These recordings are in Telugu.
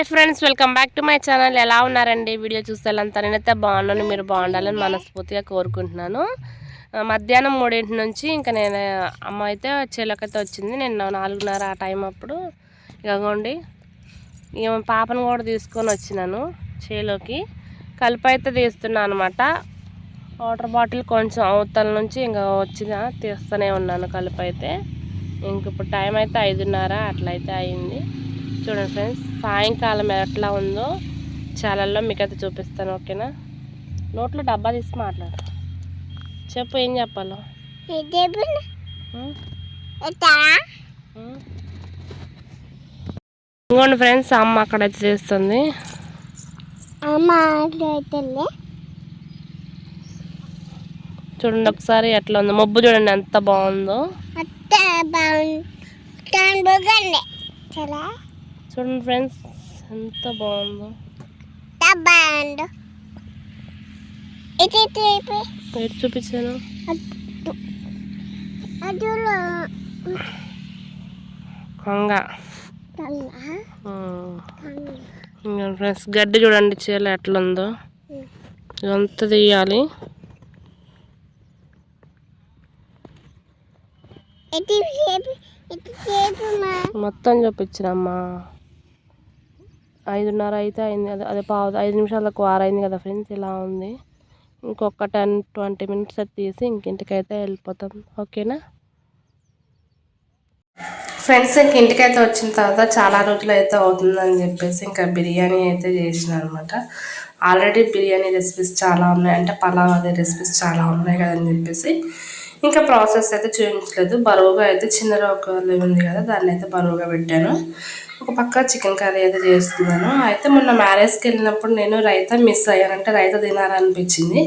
Friends welcome back to my channel. ఎలా ఉన్నారండి? వీడియో చూసేంతా నేనైతే బాగున్నాను, మీరు బాగుండాలని మనస్ఫూర్తిగా కోరుకుంటున్నాను. మధ్యాహ్నం 3 నుంచి ఇంకా నేను అమ్మ అయితే చేలోకైతే వచ్చింది. నేను 4:30 ఆ టైం అప్పుడు ఇగోండి పాపను కూడా తీసుకొని వచ్చినాను చేలోకి. కలుపు అయితే తీస్తున్నాను అనమాట. వాటర్ బాటిల్ కొంచెం అవతల నుంచి ఇంకా తీస్తూనే ఉన్నాను కలుపు అయితే. ఇంక ఇప్పుడు టైం అయితే 5:30 అట్లయితే అయింది. చూడండి ఫ్రెండ్స్, సాయంకాలం ఎట్లా ఉందో ఛానల్లో మీకైతే చూపిస్తాను, ఓకేనా? నోట్లో డబ్బా తీసి మాట్లాడు, చెప్పు ఏం చెప్పాలో. ఇంకోండి ఫ్రెండ్స్, అమ్మ అక్కడైతే చేస్తుంది. చూడండి ఒకసారి ఎట్లా ఉందో మబ్బు, చూడండి ఎంత బాగుందో. చూడండి ఫ్రెండ్స్ ఎంత బాగుందో. ఎటు చూపించాను? కొంగ ఫ్రెండ్స్, గడ్డి చూడండి చీల ఎట్లుందో. ఇదంతా తీయాలి. మొత్తం చూపించినమ్మా. 5:30 అయితే అయింది. అదే 5 నిమిషాలకు 6 అయింది కదా ఫ్రెండ్స్. ఇలా ఉంది. ఇంకొక 10-20 మినిట్స్ అది తీసి ఇంకింటికైతే వెళ్ళిపోతాం, ఓకేనా ఫ్రెండ్స్? ఇంటికైతే వచ్చిన తర్వాత చాలా రోజులు అయితే అవుతుందని చెప్పేసి ఇంకా బిర్యానీ అయితే చేసిన అనమాట. ఆల్రెడీ బిర్యానీ రెసిపీస్ చాలా ఉన్నాయి, అంటే పలావ్ అదే రెసిపీస్ చాలా ఉన్నాయి కదని చెప్పేసి ఇంకా ప్రాసెస్ అయితే చూపించలేదు. బరువుగా అయితే చిన్న రోకలు ఉంది కదా, దాన్ని అయితే బరువుగా పెట్టాను. ఒక పక్క చికెన్ కర్రీ అయితే చేస్తున్నాను. అయితే మొన్న మ్యారేజ్కి వెళ్ళినప్పుడు నేను రైతా మిస్ అయ్యాను, అంటే రైతా తినాలనిపించింది.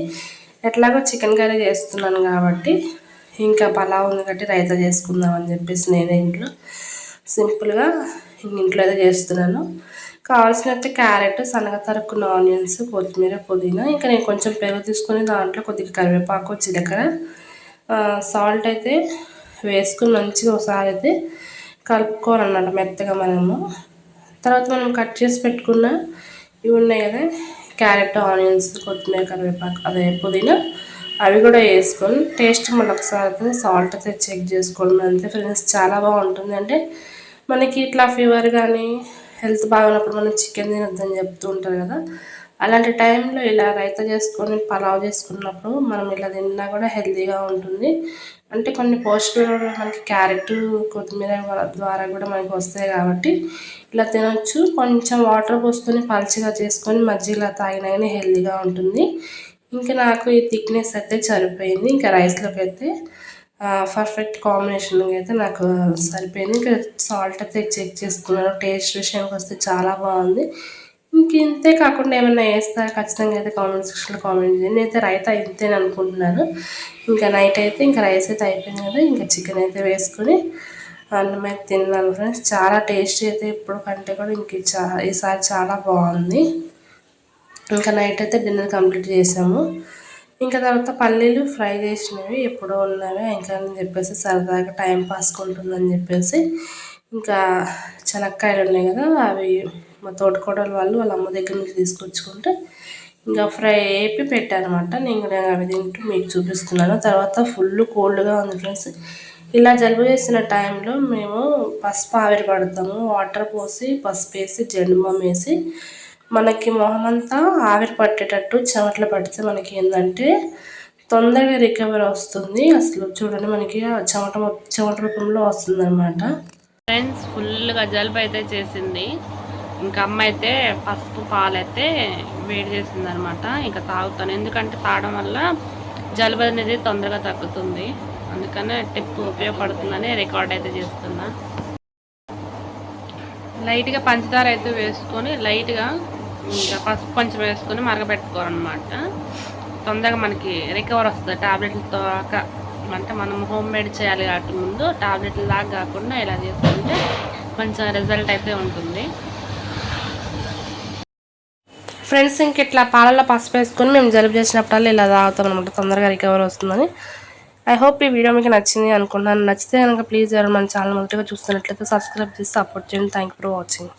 ఎట్లాగో చికెన్ కర్రీ చేస్తున్నాను కాబట్టి ఇంకా పలావ్ ఉంది కాబట్టి రైతా చేసుకుందాం అని చెప్పేసి నేనే ఇంట్లో సింపుల్గా ఇంట్లో అయితే చేస్తున్నాను. కావాల్సినట్టు క్యారెట్, సన్నగా తరుక్కున్న ఆనియన్స్, కొత్తిమీర, పుదీనా, ఇంకా నేను కొంచెం పెరుగు తీసుకొని దాంట్లో కొద్దిగా కరివేపాకు, జీలకర్ర, సాల్ట్ అయితే వేసుకుని మంచిగా ఒకసారి అయితే కలుపుకోవాలన్నమాట మెత్తగా మనము. తర్వాత మనం కట్ చేసి పెట్టుకున్న ఇవి ఉన్నాయి కదా, క్యారెట్, ఆనియన్స్, కొత్తిమీర, కరివేపాకు, అదే పుదీనా, అవి కూడా వేసుకొని టేస్ట్ మళ్ళీ ఒకసారి అయితే సాల్ట్ అయితే చెక్ చేసుకోవడం అంతే ఫ్రెండ్స్. చాలా బాగుంటుంది. అంటే మనకి ఇట్లా ఫీవర్ కానీ హెల్త్ బాగున్నప్పుడు మనం చికెన్ తినొద్దని చెప్తూ ఉంటారు కదా, అలాంటి టైంలో ఇలా రైతా చేసుకొని పలావ్ చేసుకున్నప్పుడు మనం ఇలా తిన్నా కూడా హెల్తీగా ఉంటుంది. అంటే కొన్ని పోషకాలు మనకి క్యారెట్, కొత్తిమీర ద్వారా కూడా మనకి వస్తాయి కాబట్టి ఇలా తినొచ్చు. కొంచెం వాటర్ పోసుకొని పల్చగా చేసుకొని మజ్జిగలా తాగినా హెల్తీగా ఉంటుంది. ఇంకా నాకు ఈ థిక్నెస్ అయితే సరిపోయింది. ఇంకా రైస్లోకి అయితే పర్ఫెక్ట్ కాంబినేషన్ అయితే నాకు సరిపోయింది. ఇంకా సాల్ట్ అయితే చెక్ చేసుకున్నాను. టేస్ట్ విషయానికి వస్తే చాలా బాగుంది. ఇంతే కాకుండా ఏమన్నా వేస్తా ఖచ్చితంగా అయితే కామెంట్ సెక్షన్లో కామెంట్ చేయండి. నేనైతే రైతా ఇంతేని అనుకుంటున్నాను. ఇంకా నైట్ అయితే ఇంకా రైస్ అయితే అయిపోయింది కదా, ఇంకా చికెన్ అయితే వేసుకొని అన్నం అయితే తిన్నాను ఫ్రెండ్స్. చాలా టేస్టీ అయితే ఇప్పుడు కంటే కూడా ఈసారి చాలా బాగుంది. ఇంకా నైట్ అయితే డిన్నర్ కంప్లీట్ చేసాము. ఇంకా తర్వాత పల్లీలు ఫ్రై చేసినవి ఎప్పుడో ఉన్నవి ఇంకా అని చెప్పేసి సరదాగా టైం పాస్కుంటుందని చెప్పేసి ఇంకా శనక్కాయలు ఉన్నాయి కదా, అవి మా తోటకోడలు వాళ్ళ అమ్మ దగ్గర నుంచి తీసుకొచ్చుకుంటే ఇంకా ఫ్రై వేపి పెట్టానమాట. నేను కూడా అవి తింటూ మీకు చూపిస్తున్నాను. తర్వాత ఫుల్ కోల్డ్గా ఉంది ఫ్రెండ్స్. ఇలా జలుబు చేసిన టైంలో మేము పసుపు ఆవిరి పడతాము. వాటర్ పోసి పసుపు వేసి జెండుబామ్ వేసి మనకి మొహం అంతా ఆవిరి పట్టేటట్టు చెమటలు పడితే మనకి ఏంటంటే తొందరగా రికవరీ వస్తుంది. అసలు చూడండి మనకి చెమట రూపంలో వస్తుంది అనమాట ఫ్రెండ్స్. ఫుల్గా జలుబు అయితే చేసింది. ఇంకా అమ్మ అయితే పసుపు పాలైతే వేడి చేసింది అనమాట. ఇంకా తాగుతాను, ఎందుకంటే తాగడం వల్ల జలుబు అనేది తొందరగా తగ్గుతుంది. అందుకనే టిప్ ఉపయోగపడుతుందని రికార్డ్ అయితే చేస్తున్నా. లైట్గా పంచదార అయితే వేసుకొని లైట్గా ఇంకా పసుపు కొంచెం వేసుకొని మరగపెట్టుకోవాలన్నమాట. తొందరగా మనకి రికవర్ వస్తుంది. టాబ్లెట్లతో అంటే మనం హోమ్ మేడ్ చేయాలి కాబట్టి ముందు టాబ్లెట్లు లాగా కాకుండా ఇలా చేసుకుంటే కొంచెం రిజల్ట్ అయితే ఉంటుంది ఫ్రెండ్స్. ఇంక ఇట్లా పాలల్లో పసుపు వేసుకొని మేము జలుబు చేసినప్పుడల్లా ఇలా తాగుతాం అనమాట, తొందరగా రికవర్ వస్తుందని. ఐ హోప్ ఈ వీడియో మీకు నచ్చింది అనుకుంటున్నాను. నచ్చితే కనుక ప్లీజ్ ఎవరు మన ఛానల్ మొదటిగా చూస్తున్నట్లయితే సబ్స్క్రైబ్ చేసి సపోర్ట్ చేయండి. Thank you for watching.